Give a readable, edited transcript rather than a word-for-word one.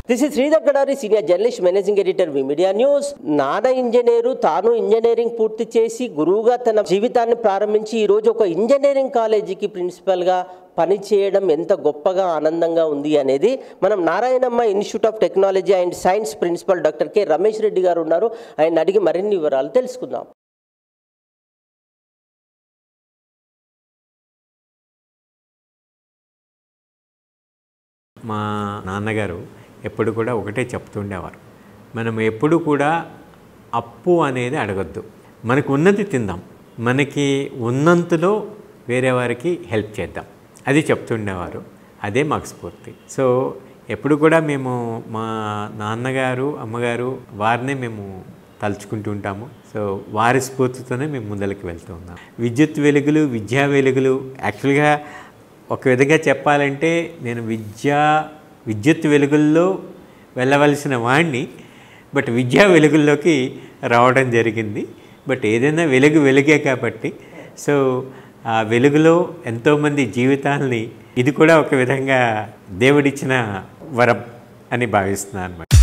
This is Sridhar Gadari, senior journalist, managing editor media news. నాన్న engineer, తాను engineering పూర్తి చేసి గురువుగా తన జీవితాన్ని ప్రారంభించి ఈరోజు ఒక ఇంజనీరింగ్ కాలేజీకి ప్రిన్సిపల్గా పనిచేయడం ఎంత గొప్పగా ఆనందంగా ఉంది అనేది మనం Narayanamma institute of technology and science principal doctor K Ramesh Reddy గారు ఉన్నారు. ఆయన అడిగి మరిన్ని వివరాలు తెలుసుకుందాం. మా నాన్నగారు ఎప్పుడు కూడా ఒకటే చెప్తుండేవారు, మనం ఎప్పుడు కూడా అప్పు అనేది అడగొద్దు, మనకు ఉన్నది తిందాం, మనకి ఉన్నంతలో వేరే వారికి హెల్ప్ చేద్దాం, అది చెప్తుండేవారు. అదే మాకు స్ఫూర్తి. సో ఎప్పుడు కూడా మేము మా నాన్నగారు అమ్మగారు వారినే మేము తలుచుకుంటూ ఉంటాము. సో వారి స్ఫూర్తితోనే మేము ముందరికి వెళ్తూ ఉన్నాం. విద్యుత్ వెలుగులు, విద్యా వెలుగులు, యాక్చువల్గా ఒక విధంగా చెప్పాలంటే నేను విద్యుత్ వెలుగుల్లో వెళ్ళవలసిన వాడిని, బట్ విద్యా వెలుగుల్లోకి రావడం జరిగింది. బట్ ఏదైనా వెలుగే కాబట్టి సో ఆ వెలుగులో ఎంతోమంది జీవితాలని ఇది కూడా ఒక విధంగా దేవుడిచ్చిన వరం అని భావిస్తున్నాను అన్నమాట.